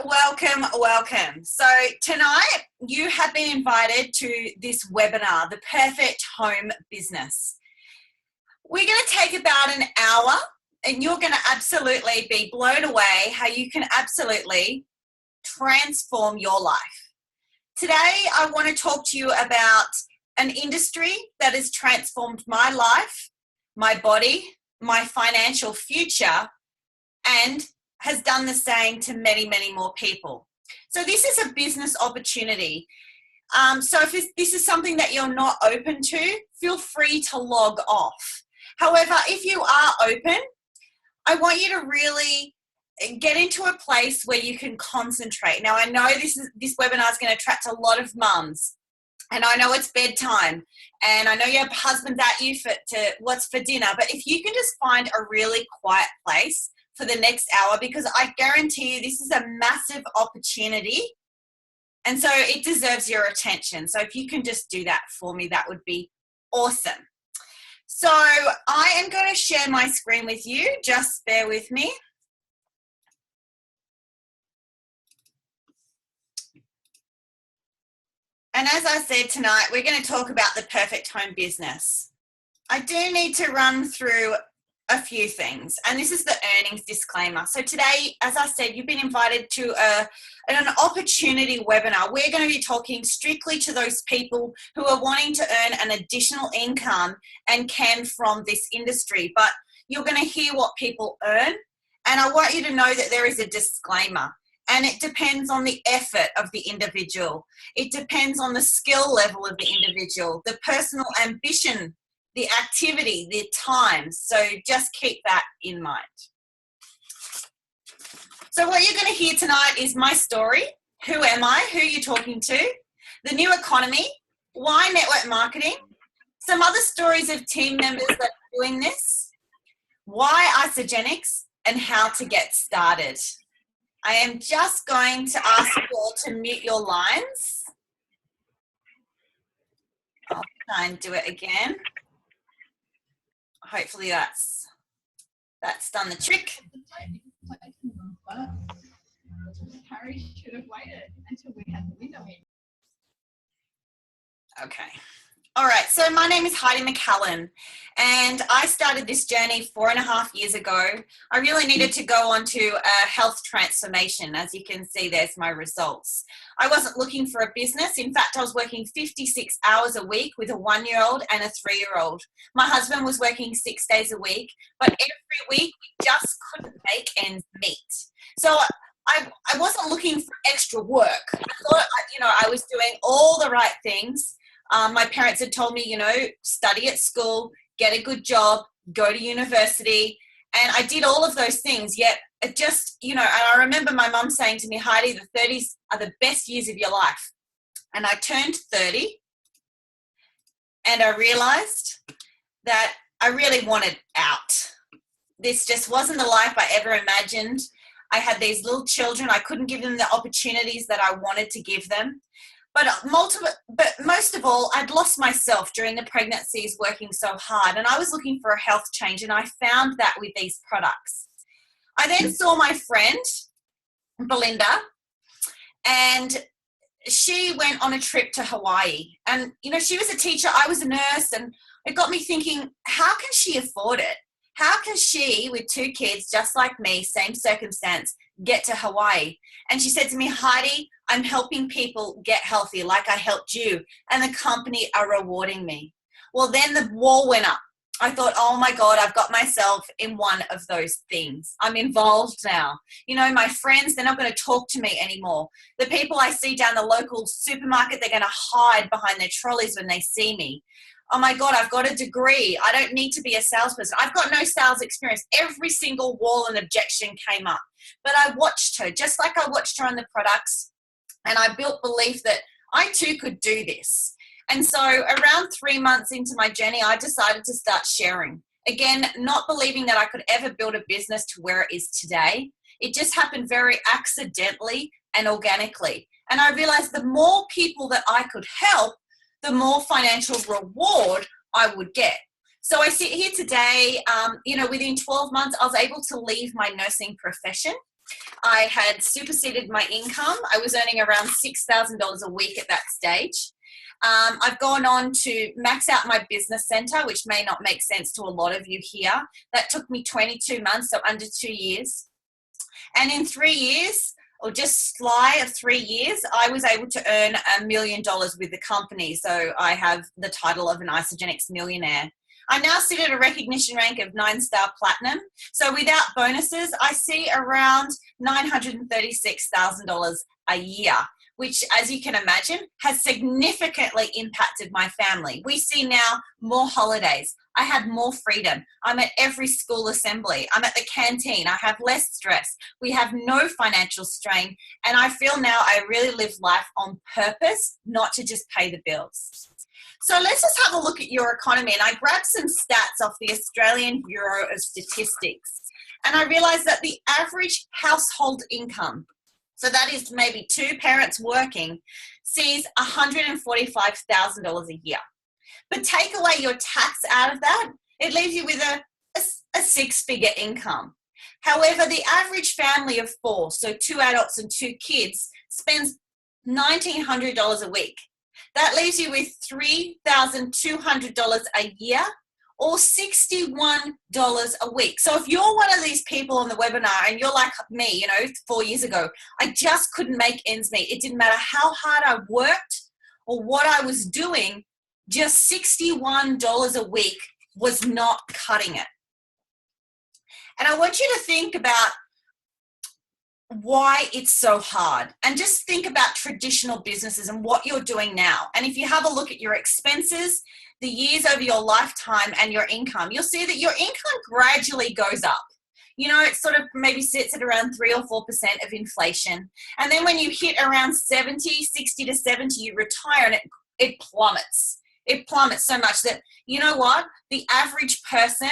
welcome. So tonight you have been invited to this webinar, The Perfect Home Business. We're going to take about an hour and you're going to absolutely be blown away how you can absolutely transform your life. Today I want to talk to you about an industry that has transformed my life, my body, my financial future, and has done the same to many, many more people. So this is a business opportunity. So if this is something that you're not open to, feel free to log off. However, if you are open, I want you to really get into a place where you can concentrate. Now, I know this webinar is going to attract a lot of mums, and I know it's bedtime, and I know your husband's at you for what's for dinner, but if you can just find a really quiet place for the next hour, because I guarantee you this is a massive opportunity, and so it deserves your attention. So if you can just do that for me, that would be awesome. So I am going to share my screen with you. Just bear with me. And as I said tonight, we're going to talk about the perfect home business. I do need to run through a few things, and this is the earnings disclaimer. So today, as I said, you've been invited to an opportunity webinar. We're going to be talking strictly to those people who are wanting to earn an additional income and can from this industry, but you're going to hear what people earn, and I want you to know that there is a disclaimer, and it depends on the effort of the individual. It depends on the skill level of the individual, the personal ambition, the activity, the time. So just keep that in mind. So what you're going to hear tonight is my story. Who am I? Who are you talking to? The new economy. Why network marketing? Some other stories of team members that are doing this. Why Isagenix and how to get started. I am just going to ask you all to mute your lines. I'll try and do it again. Hopefully that's done the trick. Harry should have waited until we had the window in. Okay. All right. So my name is Heidi MACALLAN, and I started this journey 4.5 years ago. I really needed to go on to a health transformation. As you can see, there's my results. I wasn't looking for a business. In fact, I was working 56 hours a week with a 1-year-old and a 3-year-old. My husband was working 6 days a week, but every week we just couldn't make ends meet. So I wasn't looking for extra work. I thought, I was doing all the right things. My parents had told me, study at school, get a good job, go to university. And I did all of those things, yet it just, and I remember my mum saying to me, Heidi, the 30s are the best years of your life. And I turned 30 and I realized that I really wanted out. This just wasn't the life I ever imagined. I had these little children. I couldn't give them the opportunities that I wanted to give them. But most of all, I'd lost myself during the pregnancies working so hard, and I was looking for a health change, and I found that with these products. I then saw my friend, Belinda, and she went on a trip to Hawaii. And, she was a teacher, I was a nurse, and it got me thinking, how can she afford it? How can she, with 2 kids, just like me, same circumstance, get to Hawaii? And she said to me, Heidi, I'm helping people get healthy like I helped you, and the company are rewarding me. Well, then the wall went up. I thought, oh my God, I've got myself in one of those things. I'm involved now. My friends, they're not going to talk to me anymore. The people I see down the local supermarket, they're going to hide behind their trolleys when they see me. Oh my God, I've got a degree. I don't need to be a salesperson. I've got no sales experience. Every single wall and objection came up. But I watched her, just like I watched her on the products, and I built belief that I too could do this. And so around 3 months into my journey, I decided to start sharing. Again, not believing that I could ever build a business to where it is today. It just happened very accidentally and organically. And I realized the more people that I could help, the more financial reward I would get. So I sit here today, within 12 months, I was able to leave my nursing profession. I had superseded my income. I was earning around $6,000 a week at that stage. I've gone on to max out my business center, which may not make sense to a lot of you here. That took me 22 months, so under 2 years. And in 3 years, or just sly of 3 years, I was able to earn $1 million with the company. So I have the title of an Isagenix millionaire. I now sit at a recognition rank of 9-star platinum. So without bonuses, I see around $936,000 a year, which, as you can imagine, has significantly impacted my family. We see now more holidays. I have more freedom. I'm at every school assembly. I'm at the canteen. I have less stress. We have no financial strain. And I feel now I really live life on purpose, not to just pay the bills. So let's just have a look at your economy. And I grabbed some stats off the Australian Bureau of Statistics. And I realized that the average household income, so that is maybe 2 parents working, sees $145,000 a year. But take away your tax out of that, it leaves you with a 6-figure income. However, the average family of 4, so 2 adults and 2 kids, spends $1,900 a week. That leaves you with $3,200 a year, or $61 a week. So if you're one of these people on the webinar and you're like me, 4 years ago, I just couldn't make ends meet. It didn't matter how hard I worked or what I was doing, just $61 a week was not cutting it. And I want you to think about why it's so hard, and just think about traditional businesses and what you're doing now. And if you have a look at your expenses, the years over your lifetime, and your income, you'll see that your income gradually goes up. It sort of maybe sits at around 3 or 4% of inflation. And then when you hit around 60 to 70, you retire, and it plummets. It plummets so much that, you know what? The average person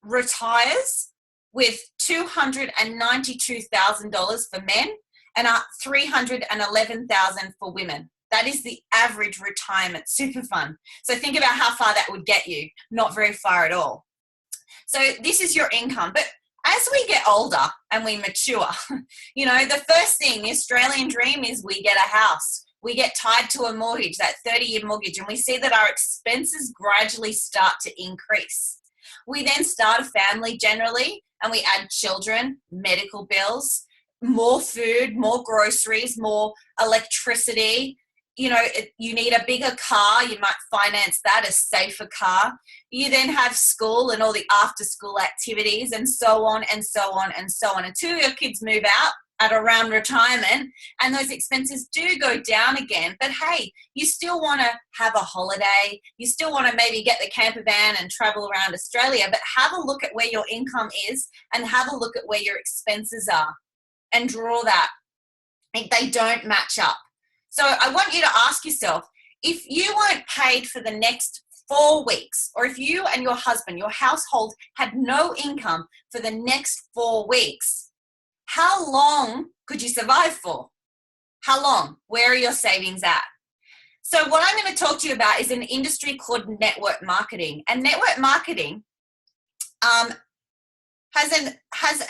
retires with $292,000 for men and $311,000 for women. That is the average retirement super fund. So think about how far that would get you. Not very far at all. So this is your income. But as we get older and we mature, the first thing, the Australian dream is we get a house. We get tied to a mortgage, that 30-year mortgage, and we see that our expenses gradually start to increase. We then start a family generally, and we add children, medical bills, more food, more groceries, more electricity. You need a bigger car. You might finance that, a safer car. You then have school and all the after-school activities, and so on and so on and so on, until your kids move out at around retirement, and those expenses do go down again. But hey, you still want to have a holiday. You still want to maybe get the camper van and travel around Australia, but have a look at where your income is and have a look at where your expenses are and draw that. They don't match up. So I want you to ask yourself, if you weren't paid for the next 4 weeks, or if you and your husband, your household, had no income for the next 4 weeks, how long could you survive for? How long? Where are your savings at? So what I'm going to talk to you about is an industry called network marketing. And network marketing has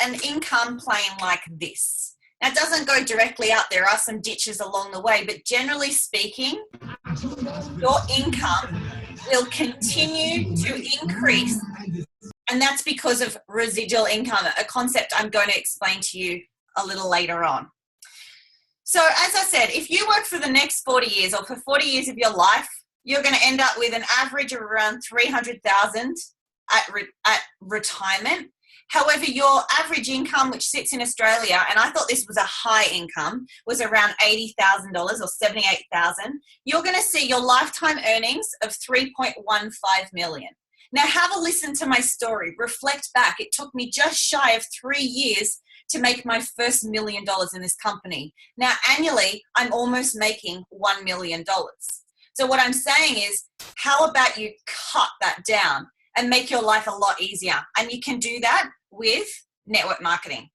an income plan like this. Now, it doesn't go directly up. There are some ditches along the way, but generally speaking, your income will continue to increase. And that's because of residual income, a concept I'm going to explain to you a little later on. So as I said, if you work for the next 40 years or for 40 years of your life, you're going to end up with an average of around $300,000 at retirement. However, your average income, which sits in Australia, and I thought this was a high income, was around $80,000 or $78,000. You're going to see your lifetime earnings of $3.15 million. Now, have a listen to my story. Reflect back. It took me just shy of 3 years to make my first $1 million in this company. Now, annually, I'm almost making $1 million. So what I'm saying is, how about you cut that down and make your life a lot easier? And you can do that with network marketing.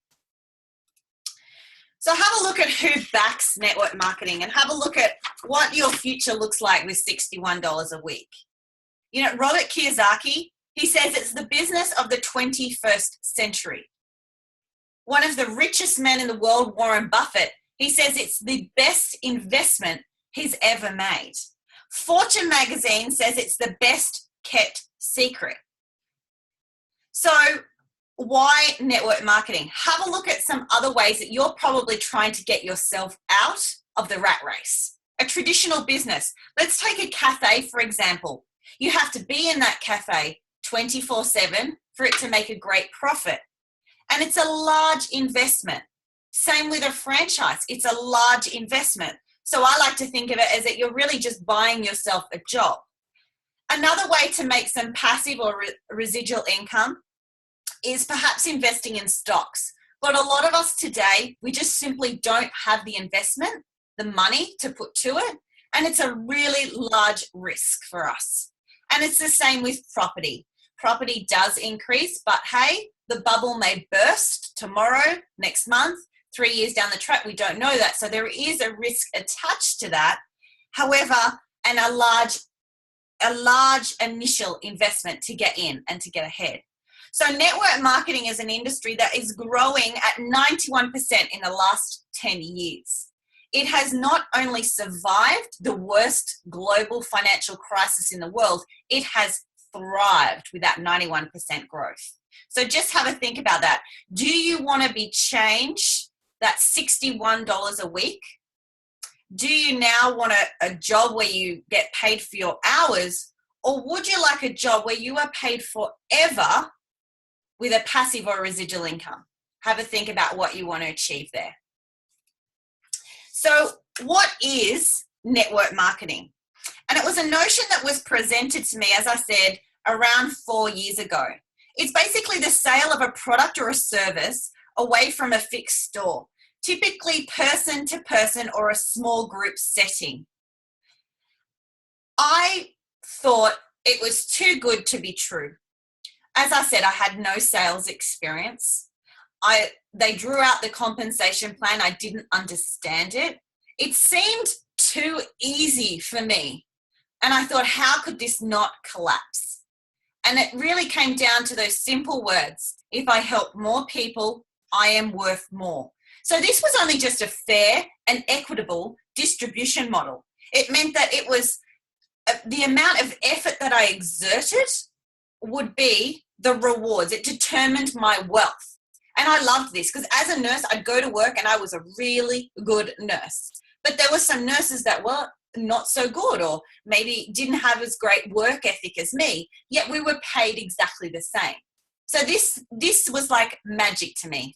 So have a look at who backs network marketing, and have a look at what your future looks like with $61 a week. Robert Kiyosaki, he says it's the business of the 21st century. One of the richest men in the world, Warren Buffett, he says it's the best investment he's ever made. Fortune magazine says it's the best kept secret. So why network marketing? Have a look at some other ways that you're probably trying to get yourself out of the rat race. A traditional business. Let's take a cafe, for example. You have to be in that cafe 24/7 for it to make a great profit. And it's a large investment. Same with a franchise. It's a large investment. So I like to think of it as that you're really just buying yourself a job. Another way to make some passive or residual income is perhaps investing in stocks. But a lot of us today, we just simply don't have the investment, the money to put to it. And it's a really large risk for us. And it's the same with property. Property does increase, but hey, the bubble may burst tomorrow, next month, 3 years down the track. We don't know that. So there is a risk attached to that. However, and a large initial investment to get in and to get ahead. So network marketing is an industry that is growing at 91% in the last 10 years. It has not only survived the worst global financial crisis in the world, it has thrived with that 91% growth. So just have a think about that. Do you want to be changed that $61 a week? Do you now want a job where you get paid for your hours? Or would you like a job where you are paid forever with a passive or residual income? Have a think about what you want to achieve there. So what is network marketing? And it was a notion that was presented to me, as I said, around 4 years ago. It's basically the sale of a product or a service away from a fixed store, typically person to person or a small group setting. I thought it was too good to be true. As I said, I had no sales experience. They drew out the compensation plan. I didn't understand it. It seemed too easy for me. And I thought, how could this not collapse? And it really came down to those simple words. If I help more people, I am worth more. So this was only just a fair and equitable distribution model. It meant that it was the amount of effort that I exerted would be the rewards. It determined my wealth. And I loved this because as a nurse, I'd go to work and I was a really good nurse. But there were some nurses that were not so good or maybe didn't have as great work ethic as me, yet we were paid exactly the same. So this was like magic to me.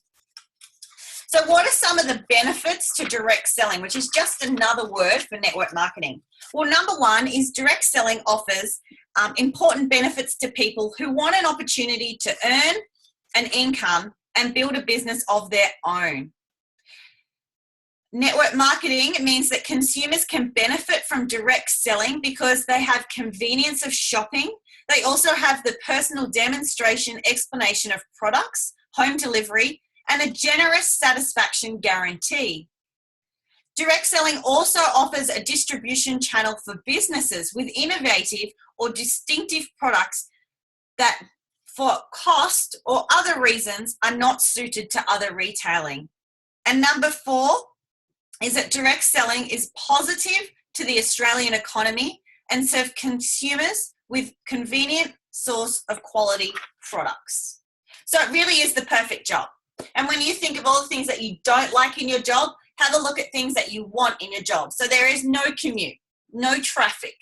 So what are some of the benefits to direct selling, which is just another word for network marketing? Well, number one is direct selling offers important benefits to people who want an opportunity to earn an income and build a business of their own. Network marketing means that consumers can benefit from direct selling because they have convenience of shopping. They also have the personal demonstration, explanation of products, home delivery, and a generous satisfaction guarantee. Direct selling also offers a distribution channel for businesses with innovative or distinctive products that for cost or other reasons are not suited to other retailing. And number four is that direct selling is positive to the Australian economy and serve consumers with convenient source of quality products. So it really is the perfect job. And when you think of all the things that you don't like in your job, have a look at things that you want in your job. So there is no commute, no traffic.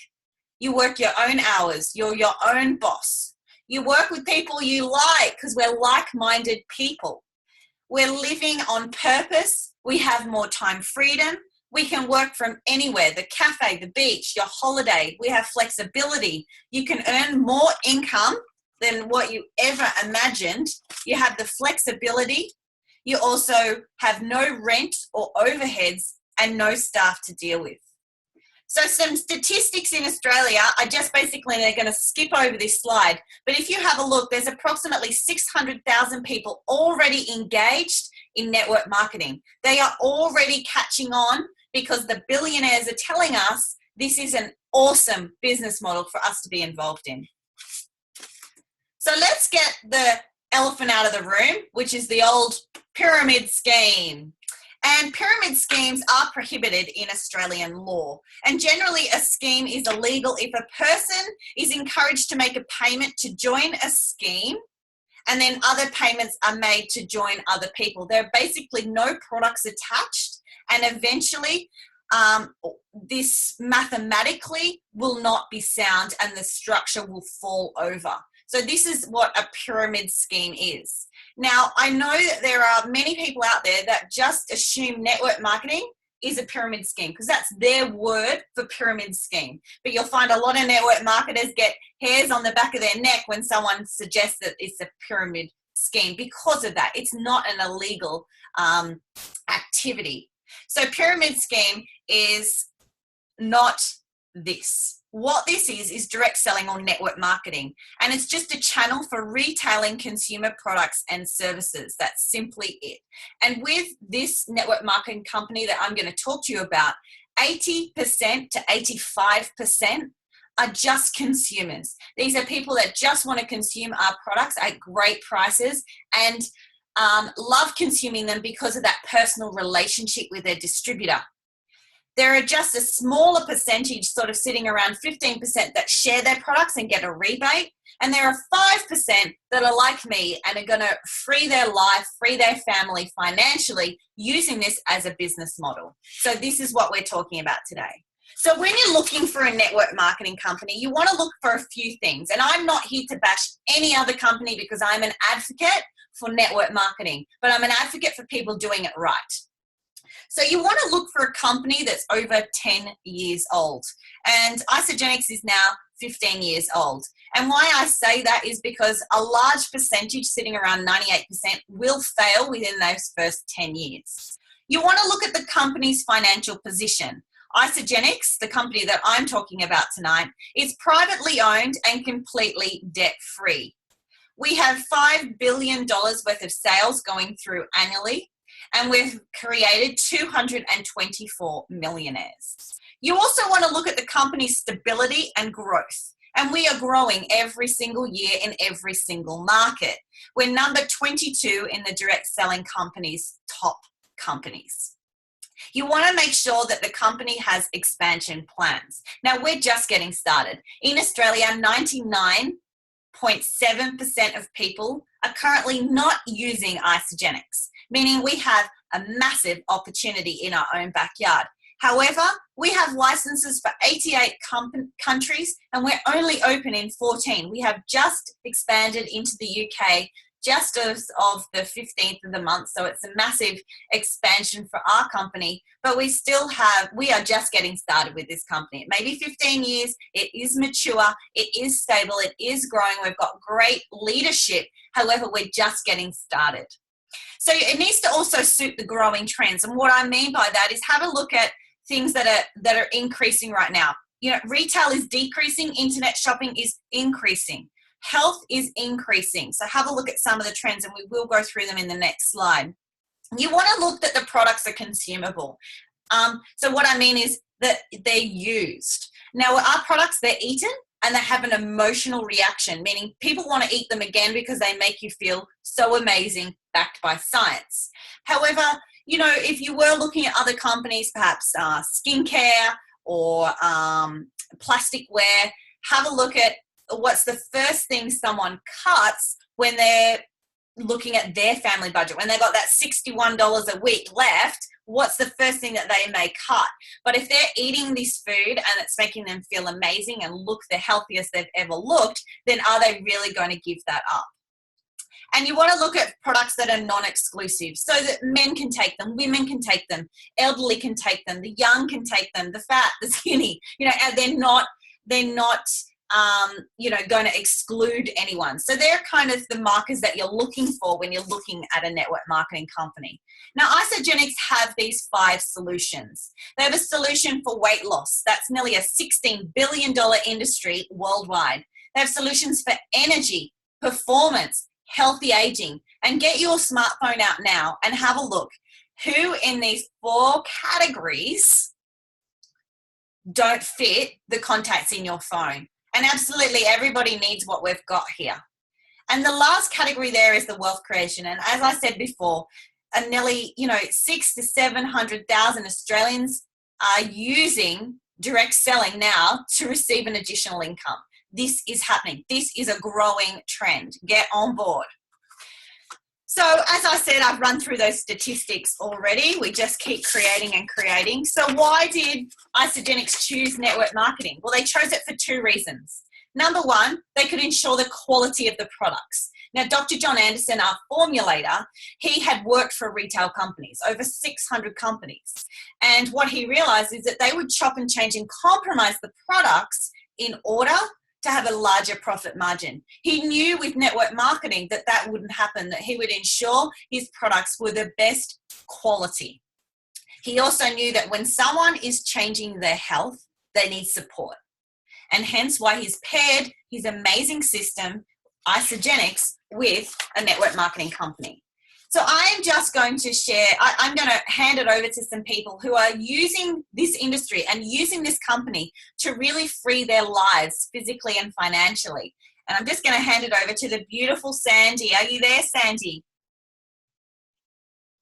You work your own hours. You're your own boss. You work with people you like because we're like-minded people. We're living on purpose. We have more time freedom. We can work from anywhere, the cafe, the beach, your holiday. We have flexibility. You can earn more income than what you ever imagined. You have the flexibility. You also have no rent or overheads and no staff to deal with. So some statistics in Australia, they're going to skip over this slide, but if you have a look, there's approximately 600,000 people already engaged in network marketing. They are already catching on because the billionaires are telling us this is an awesome business model for us to be involved in. So let's get the elephant out of the room, which is the old pyramid scheme. And pyramid schemes are prohibited in Australian law. And generally a scheme is illegal if a person is encouraged to make a payment to join a scheme and then other payments are made to join other people. There are basically no products attached, and eventually this mathematically will not be sound and the structure will fall over. So this is what a pyramid scheme is. Now, I know that there are many people out there that just assume network marketing is a pyramid scheme because that's their word for pyramid scheme. But you'll find a lot of network marketers get hairs on the back of their neck when someone suggests that it's a pyramid scheme because of that. It's not an illegal activity. So pyramid scheme is not this. What this is direct selling or network marketing. And it's just a channel for retailing consumer products and services. That's simply it. And with this network marketing company that I'm going to talk to you about, 80% to 85% are just consumers. These are people that just want to consume our products at great prices and love consuming them because of that personal relationship with their distributor. There are just a smaller percentage, sort of sitting around 15%, that share their products and get a rebate. And there are 5% that are like me and are going to free their life, free their family financially using this as a business model. So this is what we're talking about today. So when you're looking for a network marketing company, you want to look for a few things. And I'm not here to bash any other company because I'm an advocate for network marketing, but I'm an advocate for people doing it right. So you want to look for a company that's over 10 years old. And Isagenix is now 15 years old. And why I say that is because a large percentage, sitting around 98%, will fail within those first 10 years. You want to look at the company's financial position. Isagenix, the company that I'm talking about tonight, is privately owned and completely debt-free. We have $5 billion worth of sales going through annually, and we've created 224 millionaires. You also want to look at the company's stability and growth. And we are growing every single year in every single market. We're number 22 in the direct selling companies' top companies. You want to make sure that the company has expansion plans. Now, we're just getting started. In Australia, 99.7% of people are currently not using Isagenix, meaning we have a massive opportunity in our own backyard. However, we have licenses for 88 countries and we're only open in 14. We have just expanded into the UK just as of the 15th of the month, so it's a massive expansion for our company, but we are just getting started with this company. It may be 15 years, it is mature, it is stable, it is growing, we've got great leadership, however, we're just getting started. So it needs to also suit the growing trends, and what I mean by that is have a look at things that are increasing right now. You know, retail is decreasing, internet shopping is increasing. Health is increasing. So have a look at some of the trends and we will go through them in the next slide. You want to look that the products are consumable. So what I mean is that they're used. Now our products, they're eaten and they have an emotional reaction, meaning people want to eat them again because they make you feel so amazing, backed by science. However, you know, if you were looking at other companies, perhaps skincare or plasticware, have a look at what's the first thing someone cuts when they're looking at their family budget. When they've got that $61 a week left, what's the first thing that they may cut? But if they're eating this food and it's making them feel amazing and look the healthiest they've ever looked, then are they really going to give that up? And you want to look at products that are non-exclusive so that men can take them, women can take them, elderly can take them, the young can take them, the fat, the skinny, you know, and they're not you know, going to exclude anyone. So they're kind of the markers that you're looking for when you're looking at a network marketing company. Now, Isagenix have these 5 solutions. They have a solution for weight loss. That's nearly a $16 billion industry worldwide. They have solutions for energy, performance, healthy aging. And get your smartphone out now and have a look. Who in these 4 categories don't fit the contacts in your phone? And absolutely everybody needs what we've got here. And the last category there is the wealth creation. And as I said before, nearly, 6 to 700,000 Australians are using direct selling now to receive an additional income. This is happening. This is a growing trend. Get on board. So as I said, I've run through those statistics already. We just keep creating and creating. So why did Isagenix choose network marketing? Well, they chose it for 2 reasons. Number one, they could ensure the quality of the products. Now, Dr. John Anderson, our formulator, he had worked for retail companies, over 600 companies. And what he realized is that they would chop and change and compromise the products in order to have a larger profit margin. He knew with network marketing that that wouldn't happen, that he would ensure his products were the best quality. He also knew that when someone is changing their health, they need support. And hence why he's paired his amazing system, Isagenix, with a network marketing company. So I'm just going to share, I'm going to hand it over to some people who are using this industry and using this company to really free their lives physically and financially. And I'm just going to hand it over to the beautiful Sandy. Are you there, Sandy?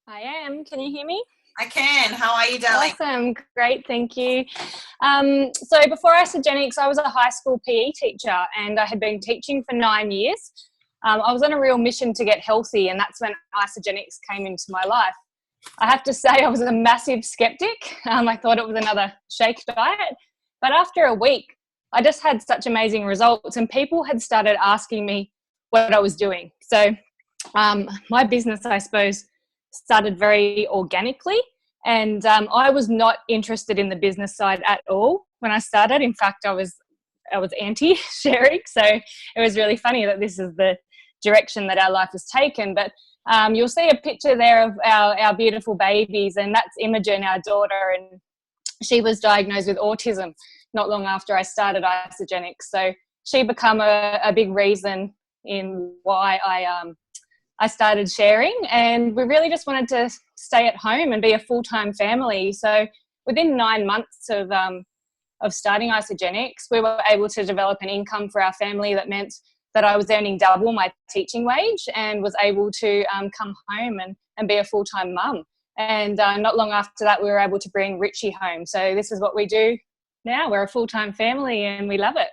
I am. Can you hear me? I can. How are you, darling? Awesome. Great. Thank you. So before Isagenix, I was a high school PE teacher and I had been teaching for 9 years. I was on a real mission to get healthy, and that's when Isagenix came into my life. I have to say I was a massive skeptic. I thought it was another shake diet. But after a week, I just had such amazing results and people had started asking me what I was doing. So my business, I suppose, started very organically, and I was not interested in the business side at all when I started. In fact, I was anti-sharing. So it was really funny that this is the direction that our life has taken. But you'll see a picture there of our beautiful babies, and that's Imogen, our daughter, and she was diagnosed with autism not long after I started Isagenix. So she became a big reason in why I started sharing, and we really just wanted to stay at home and be a full-time family. So within 9 months of starting Isagenix, we were able to develop an income for our family that meant that I was earning double my teaching wage and was able to come home and be a full-time mum. And not long after that, we were able to bring Richie home. So this is what we do now. We're a full-time family and we love it.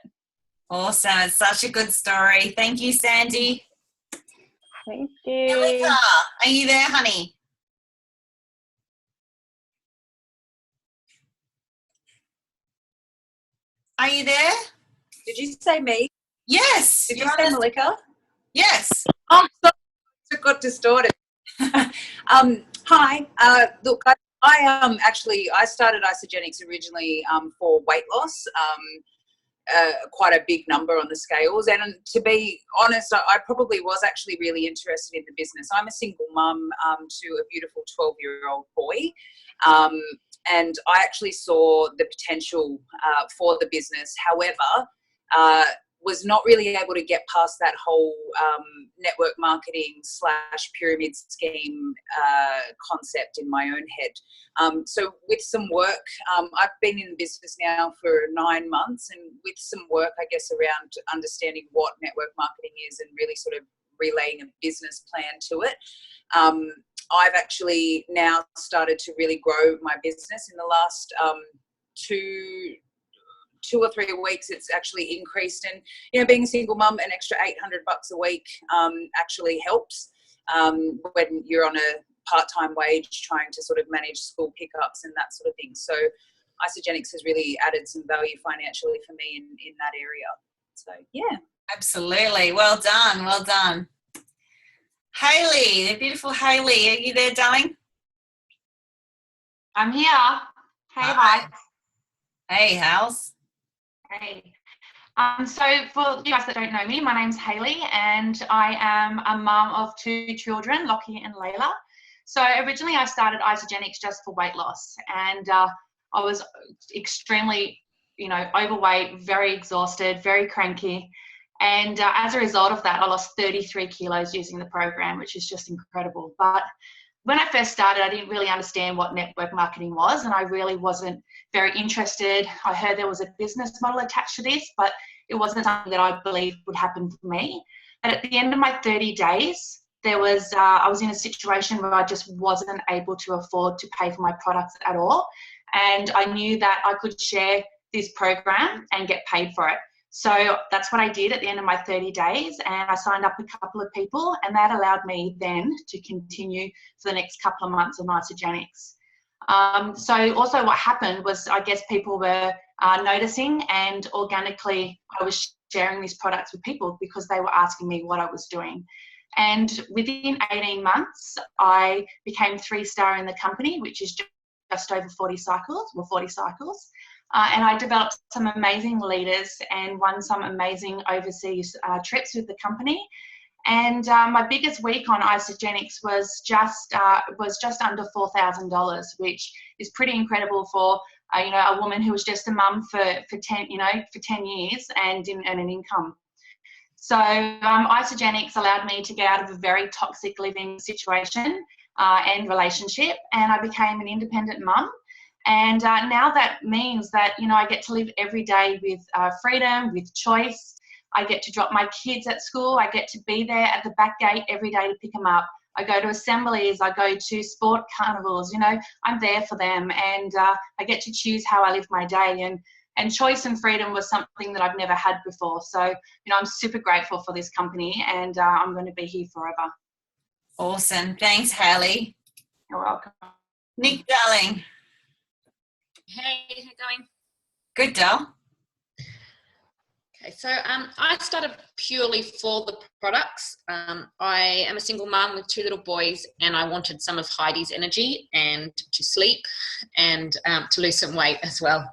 Awesome. It's such a good story. Thank you, Sandy. Thank you. Elika, are you there, honey? Are you there? Did you say me? Yes. Did you say Malika? Yes. Oh, sorry, it got distorted. Hi. Look, I started Isagenix originally for weight loss. Quite a big number on the scales, and to be honest, I probably was actually really interested in the business. I'm a single mum to a beautiful 12-year-old boy, and I actually saw the potential for the business. However, was not really able to get past that whole network marketing / pyramid scheme concept in my own head. So with some work, I've been in the business now for 9 months, and with some work, I guess, around understanding what network marketing is and really sort of relaying a business plan to it, I've actually now started to really grow my business in the last 2 or 3 weeks. It's actually increased, and being a single mum, an extra $800 a week actually helps when you're on a part-time wage trying to sort of manage school pickups and that sort of thing. So Isagenix has really added some value financially for me in that area. So yeah, absolutely. Well done. Well done. Hayley, the beautiful Hayley, are you there, darling? I'm here. Hey, hi. Hey, how's? Hey. So for you guys that don't know me, my name's Hayley and I am a mum of 2 children, Lockie and Layla. So originally I started Isagenix just for weight loss, and I was extremely, overweight, very exhausted, very cranky. And as a result of that, I lost 33 kilos using the program, which is just incredible. But when I first started, I didn't really understand what network marketing was, and I really wasn't very interested. I heard there was a business model attached to this, but it wasn't something that I believed would happen for me. But at the end of my 30 days, there was I was in a situation where I just wasn't able to afford to pay for my products at all, and I knew that I could share this program and get paid for it. So that's what I did at the end of my 30 days, and I signed up a couple of people, and that allowed me then to continue for the next couple of months of Isagenix. So also what happened was, I guess people were noticing, and organically I was sharing these products with people because they were asking me what I was doing. And within 18 months, I became 3-star in the company, which is just over 40 cycles. And I developed some amazing leaders and won some amazing overseas trips with the company. And my biggest week on Isagenix was just under $4,000, which is pretty incredible for a woman who was just a mum for 10 years and didn't earn an income. So Isagenix allowed me to get out of a very toxic living situation and relationship, and I became an independent mum. And now that means that, I get to live every day with freedom, with choice. I get to drop my kids at school. I get to be there at the back gate every day to pick them up. I go to assemblies. I go to sport carnivals. I'm there for them, and I get to choose how I live my day. And choice and freedom was something that I've never had before. So, I'm super grateful for this company, and I'm going to be here forever. Awesome. Thanks, Hayley. You're welcome. Nick, darling. Hey, how's it going? Good, doll. Okay, so I started purely for the products. I am a single mum with 2 little boys, and I wanted some of HEIDI's energy and to sleep and to lose some weight as well.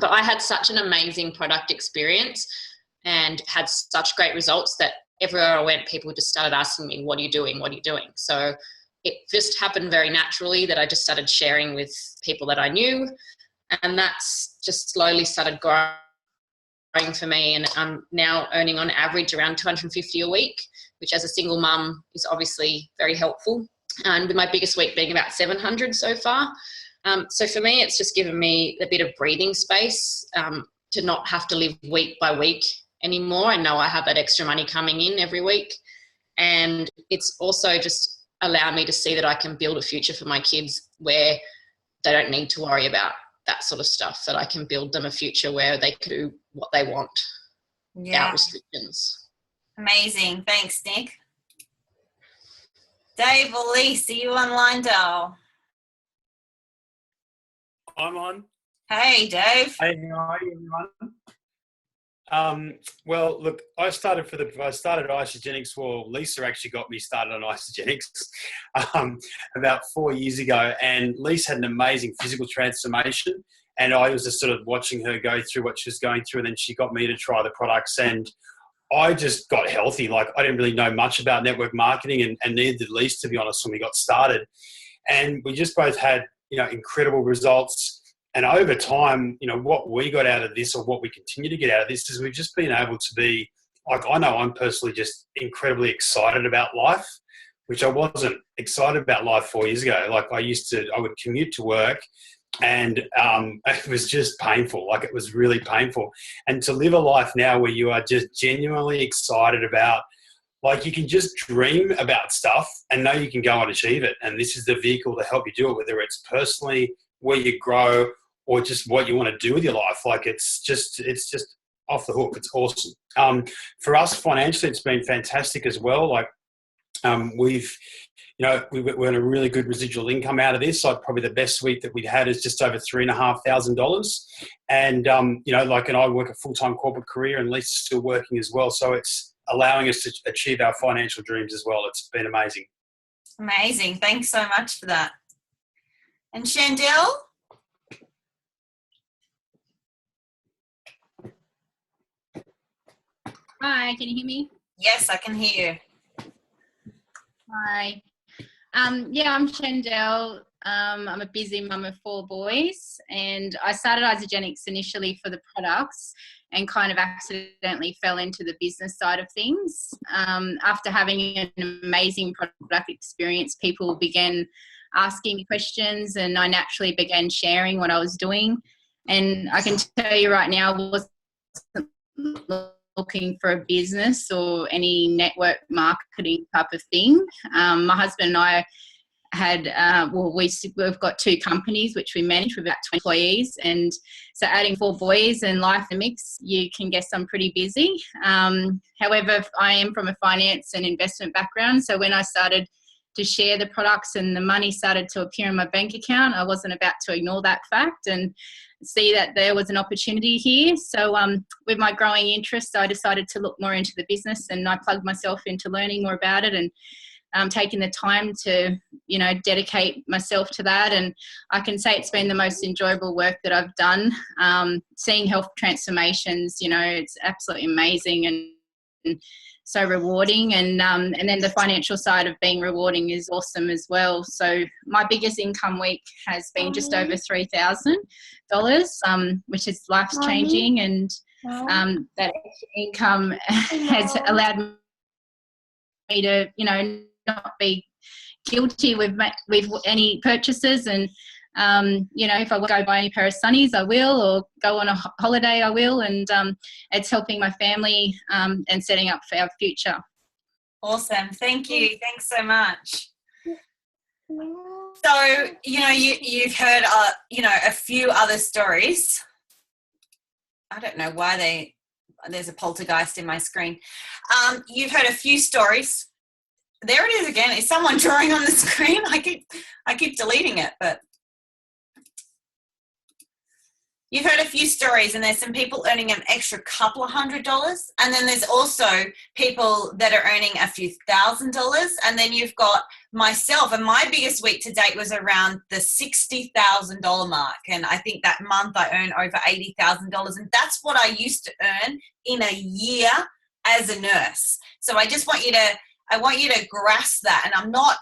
But I had such an amazing product experience and had such great results that everywhere I went, people just started asking me, what are you doing? What are you doing? So it just happened very naturally that I just started sharing with people that I knew, and that's just slowly started growing for me. And I'm now earning on average around $250 a week, which as a single mum is obviously very helpful. And with my biggest week being about 700 so far. So for me, it's just given me a bit of breathing space to not have to live week by week anymore. I know I have that extra money coming in every week. And it's also just allowed me to see that I can build a future for my kids where they don't need to worry about that sort of stuff, that I can build them a future where they can do what they want without restrictions. Amazing. Thanks, Nick. Dave or Lise, are you online, doll? I'm on. Hey, Dave. Hey, how are you, everyone? Well, look, I started Isagenix. Well, Lisa actually got me started on Isagenix about 4 years ago, and Lisa had an amazing physical transformation, and I was just sort of watching her go through what she was going through, and then she got me to try the products, and I just got healthy. Like, I didn't really know much about network marketing, and neither did Lisa, to be honest, when we got started. And we just both had, incredible results. And over time, what we got out of this, or what we continue to get out of this, is we've just been able to be, like, I know I'm personally just incredibly excited about life, which I wasn't excited about life 4 years ago. Like, I would commute to work, and it was just painful. Like, it was really painful. And to live a life now where you are just genuinely excited about, like, you can just dream about stuff and know you can go and achieve it. And this is the vehicle to help you do it, whether it's personally, where you grow, or just what you want to do with your life. Like, it's just off the hook. It's awesome. For us financially, it's been fantastic as well. Like, we're in a really good residual income out of this. Like, probably the best week that we'd had is just over $3,500. And, and I work a full-time corporate career, and Lisa's still working as well. So it's allowing us to achieve our financial dreams as well. It's been amazing. Amazing. Thanks so much for that. And Shandelle? Hi, can you hear me? Yes, I can hear you. Hi. Yeah, I'm Shandelle. I'm a busy mum of 4 boys, and I started Isagenix initially for the products and kind of accidentally fell into the business side of things. After having an amazing product experience, people began asking me questions, and I naturally began sharing what I was doing. And I can tell you right now, I wasn't looking for a business or any network marketing type of thing. My husband and I had, we've got 2 companies which we manage with about 20 employees, and so adding 4 boys and life in the mix, you can guess I'm pretty busy. However, I am from a finance and investment background, so when I started to share the products and the money started to appear in my bank account, I wasn't about to ignore that fact and see that there was an opportunity here. So with my growing interest, I decided to look more into the business, and I plugged myself into learning more about it and taking the time to, you know, dedicate myself to that. And I can say it's been the most enjoyable work that I've done. Seeing health transformations, you know, it's absolutely amazing and so rewarding. And then the financial side of being rewarding is awesome as well. So my biggest income week has been just over $3,000, which is life changing. And that income has allowed me to, you know, not be guilty with any purchases. And you know, if I go buy any pair of sunnies, I will, or go on a holiday, I will. And it's helping my family and setting up for our future. Awesome. Thank you. Thanks so much. So, you know, you've heard, you know, a few other stories. I don't know why there's a poltergeist in my screen. You've heard a few stories. There it is again. Is someone drawing on the screen? I keep deleting it, but you've heard a few stories, and there's some people earning an extra couple of $100, and then there's also people that are earning a few $1,000s, and then you've got myself, and my biggest week to date was around the $60,000 mark, and I think that month I earned over $80,000, and that's what I used to earn in a year as a nurse. So I just want you to grasp that, and I'm not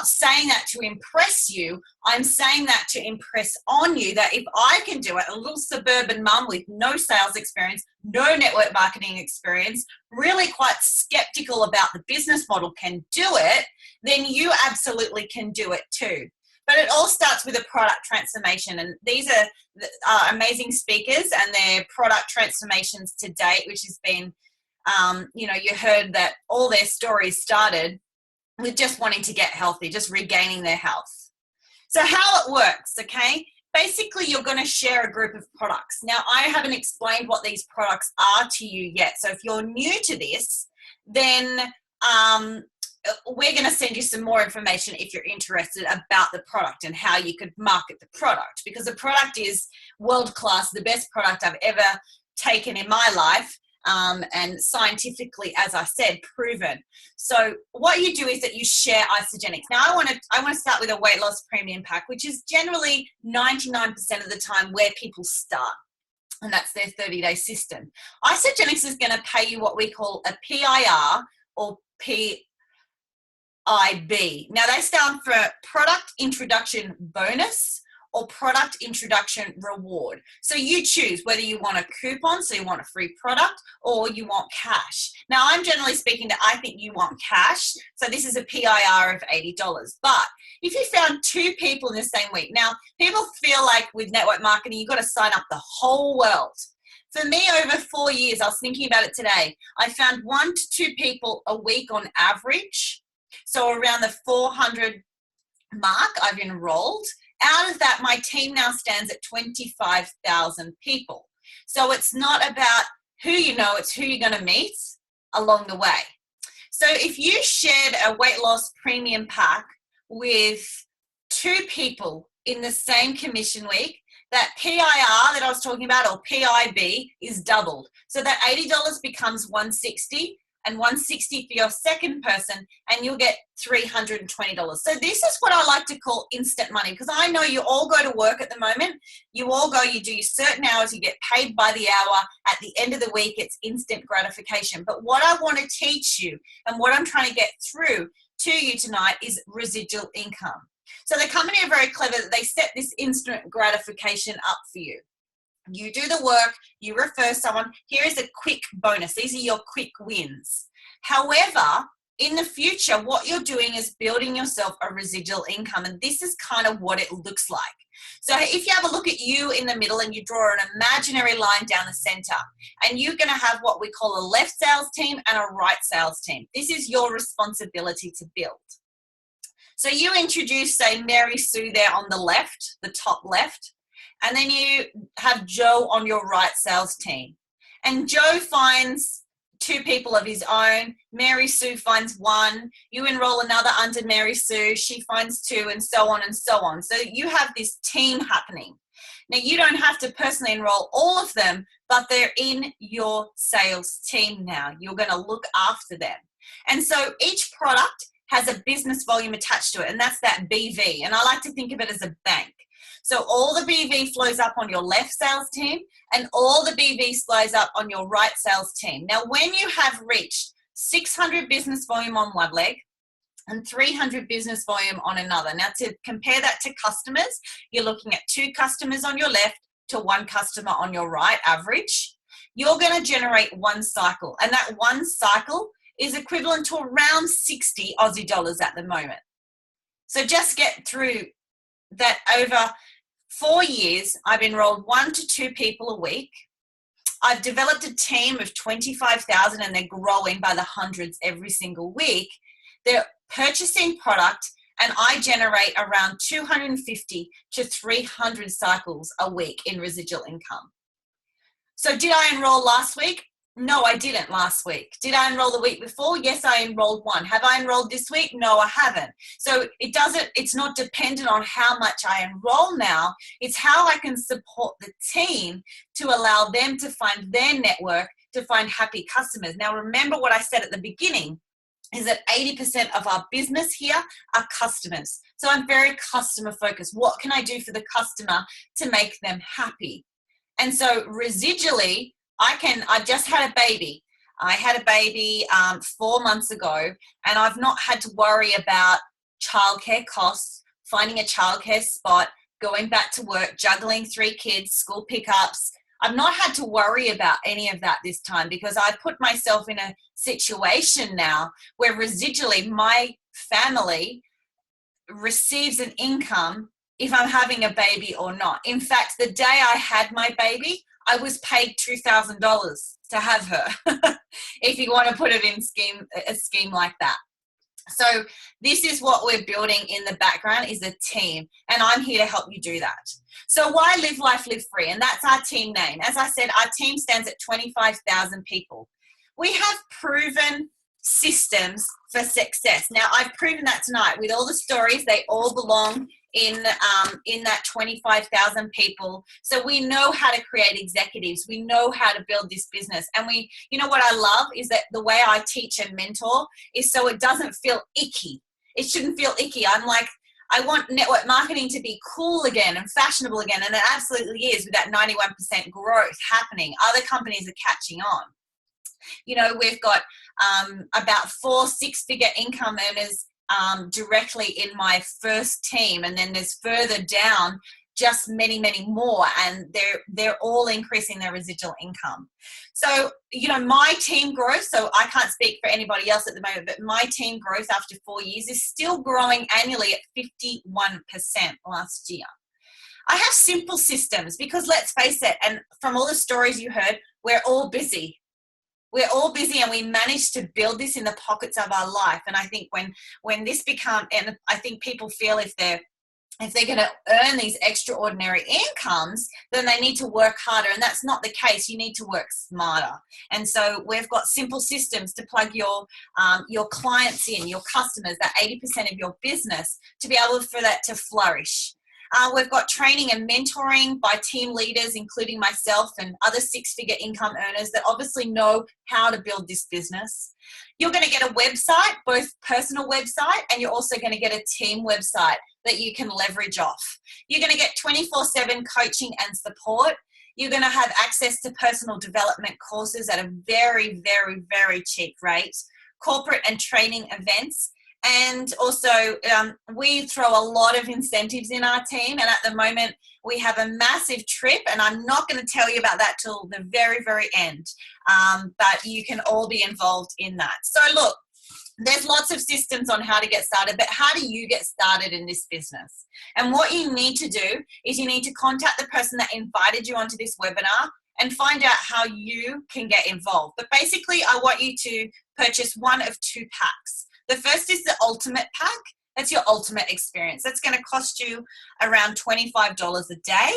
saying that to impress you. I'm saying that to impress on you that if I can do it, a little suburban mum with no sales experience, no network marketing experience, really quite skeptical about the business model can do it, then you absolutely can do it too. But it all starts with a product transformation. And these are amazing speakers and their product transformations to date, which has been, you know, you heard that all their stories started with just wanting to get healthy, just regaining their health. So how it works, okay? Basically, you're going to share a group of products. Now, I haven't explained what these products are to you yet. So if you're new to this, then we're going to send you some more information if you're interested about the product and how you could market the product, because the product is world-class, the best product I've ever taken in my life. And scientifically, as I said, proven. So what you do is that you share Isagenix. Now I want to start with a weight loss premium pack, which is generally 99% of the time where people start, and that's their 30-day system. Isagenix is going to pay you what we call a PIR or PIB. Now they stand for Product Introduction Bonus or Product Introduction Reward. So you choose whether you want a coupon, so you want a free product, or you want cash. Now I'm generally speaking that I think you want cash, so this is a PIR of $80. But if you found 2 people in the same week, now people feel like with network marketing, you've got to sign up the whole world. For me, over 4 years, I was thinking about it today, I found 1 to 2 people a week on average. So around the 400 mark I've enrolled. Out of that, my team now stands at 25,000 people. So it's not about who you know, it's who you're going to meet along the way. So if you shared a weight loss premium pack with 2 people in the same commission week, that PIR that I was talking about, or PIB, is doubled. So that $80 becomes $160, and $160 for your second person, and you'll get $320. So this is what I like to call instant money, because I know you all go to work at the moment. You all go, you do certain hours, you get paid by the hour. At the end of the week, it's instant gratification. But what I want to teach you and what I'm trying to get through to you tonight is residual income. So the company are very clever that they set this instant gratification up for you. You do the work, you refer someone, here is a quick bonus. These are your quick wins. However, in the future, what you're doing is building yourself a residual income, and this is kind of what it looks like. So if you have a look at you in the middle and you draw an imaginary line down the center, and you're going to have what we call a left sales team and a right sales team. This is your responsibility to build. So you introduce, say, Mary Sue there on the left, the top left, and then you have Joe on your right sales team. And Joe finds 2 people of his own. Mary Sue finds 1. You enroll another under Mary Sue. She finds 2, and so on and so on. So you have this team happening. Now, you don't have to personally enroll all of them, but they're in your sales team now. You're going to look after them. And so each product has a business volume attached to it, and that's that BV. And I like to think of it as a bank. So all the BV flows up on your left sales team, and all the BV flows up on your right sales team. Now, when you have reached 600 business volume on one leg and 300 business volume on another. Now, to compare that to customers, you're looking at 2 customers on your left to 1 customer on your right, average. You're going to generate 1 cycle, and that 1 cycle is equivalent to around 60 Aussie dollars at the moment. So just get through that. Over 4 years, I've enrolled 1 to 2 people a week. I've developed a team of 25,000, and they're growing by the hundreds every single week. They're purchasing product, and I generate around 250 to 300 cycles a week in residual income. So did I enroll last week? No, I didn't last week. Did I enroll the week before? Yes, I enrolled 1. Have I enrolled this week? No, I haven't. So it's not dependent on how much I enroll now. It's how I can support the team to allow them to find their network, to find happy customers. Now, remember what I said at the beginning, is that 80% of our business here are customers. So I'm very customer focused. What can I do for the customer to make them happy? And so residually, I just had a baby. I had a baby 4 months ago, and I've not had to worry about childcare costs, finding a childcare spot, going back to work, juggling 3 kids, school pickups. I've not had to worry about any of that this time, because I put myself in a situation now where residually my family receives an income if I'm having a baby or not. In fact, the day I had my baby, I was paid $2,000 to have her, if you want to put it in a scheme like that. So this is what we're building in the background, is a team, and I'm here to help you do that. So why Live Life, Live Free? And that's our team name. As I said, our team stands at 25,000 people. We have proven systems for success. Now, I've proven that tonight with all the stories. They all belong in that 25,000 people. So we know how to create executives. We know how to build this business. And you know what I love is that the way I teach and mentor is so it doesn't feel icky. It shouldn't feel icky. I'm like, I want network marketing to be cool again and fashionable again. And it absolutely is, with that 91% growth happening. Other companies are catching on. You know, we've got about 4 6-figure income earners directly in my first team, and then there's further down just many more, and they're all increasing their residual income. So, you know, my team growth, so I can't speak for anybody else at the moment, but my team growth after 4 years is still growing annually at 51% last year. I have simple systems because, let's face it, and from all the stories you heard, we're all busy. We're all busy, and we manage to build this in the pockets of our life. And I think when this becomes, and I think people feel if they're going to earn these extraordinary incomes, then they need to work harder. And that's not the case. You need to work smarter. And so we've got simple systems to plug your clients in, your customers, that 80% of your business, to be able for that to flourish. We've got training and mentoring by team leaders, including myself and other 6-figure income earners that obviously know how to build this business. You're going to get a website, both personal website, and you're also going to get a team website that you can leverage off. You're going to get 24/7 coaching and support. You're going to have access to personal development courses at a very, very, very cheap rate, corporate and training events. And also, we throw a lot of incentives in our team. And at the moment, we have a massive trip. And I'm not going to tell you about that till the very, very end. But you can all be involved in that. So look, There's lots of systems on how to get started, but how do you get started in this business? And what you need to do is you need to contact the person that invited you onto this webinar and find out how you can get involved. But basically, I want you to purchase one of 2 packs. The first is the ultimate pack. That's your ultimate experience. That's going to cost you around $25 a day.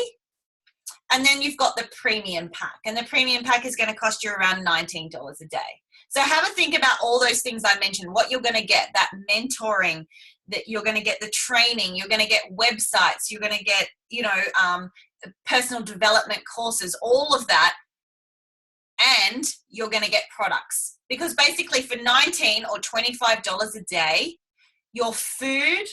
And then you've got the premium pack, and the premium pack is going to cost you around $19 a day. So have a think about all those things I mentioned, what you're going to get, that mentoring, that you're going to get the training, you're going to get websites, you're going to get, personal development courses, all of that, and you're going to get products. Because basically for $19 or $25 a day, your food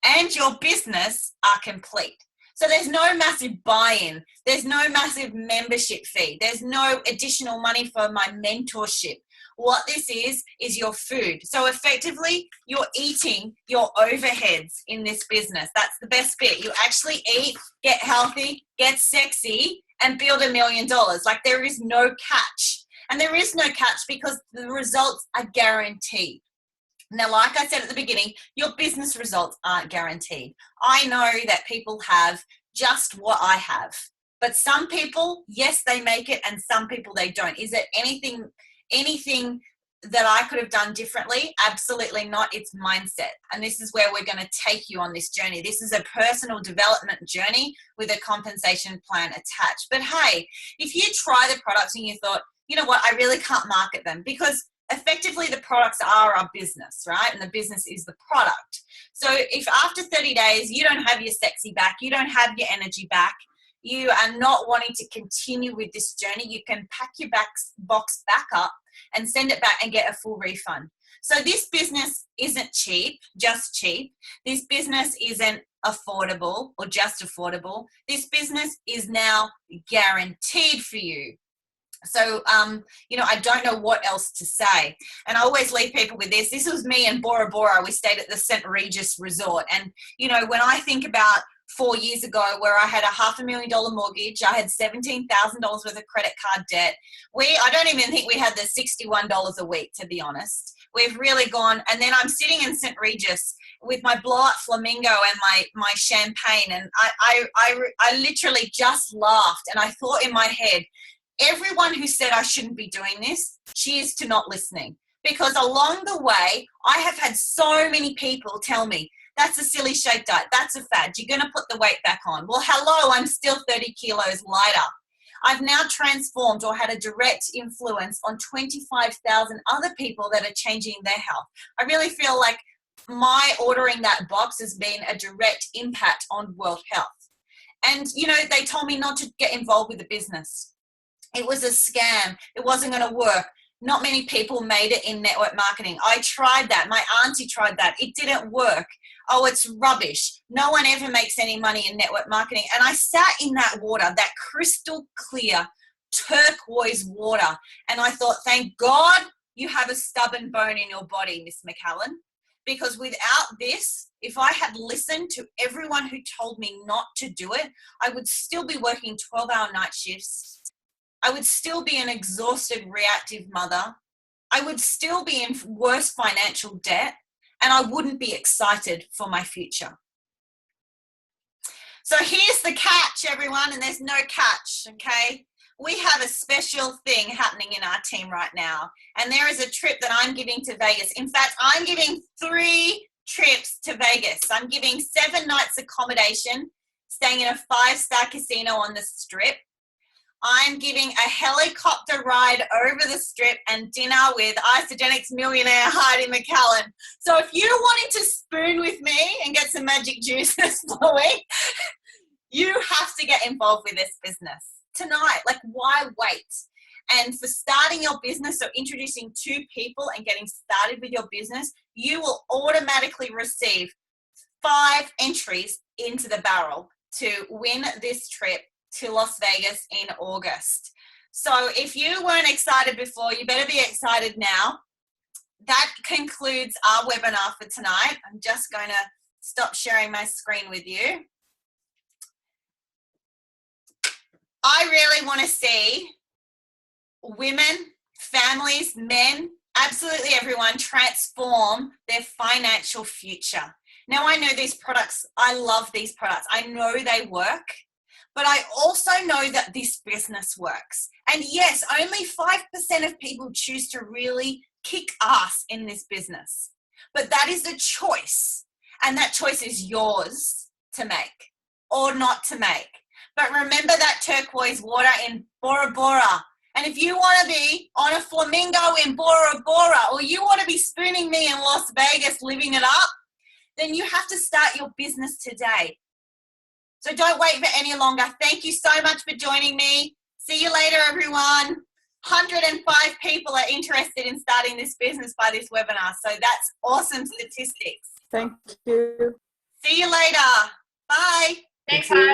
and your business are complete. So there's no massive buy-in. There's no massive membership fee. There's no additional money for my mentorship. What this is your food. So effectively, you're eating your overheads in this business. That's the best bit. You actually eat, get healthy, get sexy, and build $1 million. Like, there is no catch. And there is no catch because the results are guaranteed. Now, like I said at the beginning, your business results aren't guaranteed. I know that people have just what I have, but some people, yes, they make it, and some people they don't. Is there anything that I could have done differently? Absolutely not. It's mindset. And this is where we're going to take you on this journey. This is a personal development journey with a compensation plan attached. But hey, if you try the products and you thought, you know what, I really can't market them, because effectively the products are our business, right? And the business is the product. So if after 30 days you don't have your sexy back, you don't have your energy back, you are not wanting to continue with this journey, you can pack your box back up and send it back and get a full refund. So this business isn't cheap, just cheap. This business isn't affordable or just affordable. This business is now guaranteed for you. So, I don't know what else to say. And I always leave people with this. This was me and Bora Bora. We stayed at the St. Regis Resort. And, when I think about 4 years ago where I had a $500,000 mortgage, I had $17,000 worth of credit card debt. I don't even think we had the $61 a week, to be honest. We've really gone. And then I'm sitting in St. Regis with my blow-up flamingo and my champagne. And I literally just laughed. And I thought in my head, everyone who said I shouldn't be doing this, cheers to not listening. Because along the way, I have had so many people tell me, that's a silly shake diet, that's a fad, you're going to put the weight back on. Well, hello, I'm still 30 kilos lighter. I've now transformed or had a direct influence on 25,000 other people that are changing their health. I really feel like my ordering that box has been a direct impact on world health. And, they told me not to get involved with the business. It was a scam. It wasn't going to work. Not many people made it in network marketing. I tried that. My auntie tried that. It didn't work. Oh, it's rubbish. No one ever makes any money in network marketing. And I sat in that water, that crystal clear turquoise water. And I thought, thank God you have a stubborn bone in your body, Miss MACALLAN. Because without this, if I had listened to everyone who told me not to do it, I would still be working 12-hour night shifts. I would still be an exhausted, reactive mother. I would still be in worse financial debt, and I wouldn't be excited for my future. So here's the catch, everyone, and there's no catch, okay? We have a special thing happening in our team right now, and there is a trip that I'm giving to Vegas. In fact, I'm giving 3 trips to Vegas. I'm giving 7 nights accommodation, staying in a 5-star casino on the Strip. I'm giving a helicopter ride over the Strip and dinner with Isagenix millionaire HEIDI MACALLAN. So if you're wanting to spoon with me and get some magic juices flowing, you have to get involved with this business tonight. Like, why wait? And for starting your business, so introducing 2 people and getting started with your business, you will automatically receive 5 entries into the barrel to win this trip to Las Vegas in August. So if you weren't excited before, you better be excited now. That concludes our webinar for tonight. I'm just going to stop sharing my screen with you. I really want to see women, families, men absolutely everyone transform their financial future. Now, I know these products, I love these products. I know they work, but I also know that this business works. And yes, only 5% of people choose to really kick ass in this business. But that is a choice. And that choice is yours to make or not to make. But remember that turquoise water in Bora Bora. And if you want to be on a flamingo in Bora Bora, or you want to be spooning me in Las Vegas, living it up, then you have to start your business today. So don't wait for any longer. Thank you so much for joining me. See you later, everyone. 105 people are interested in starting this business by this webinar. So that's awesome statistics. Thank you. See you later. Bye. Thanks, Heidi.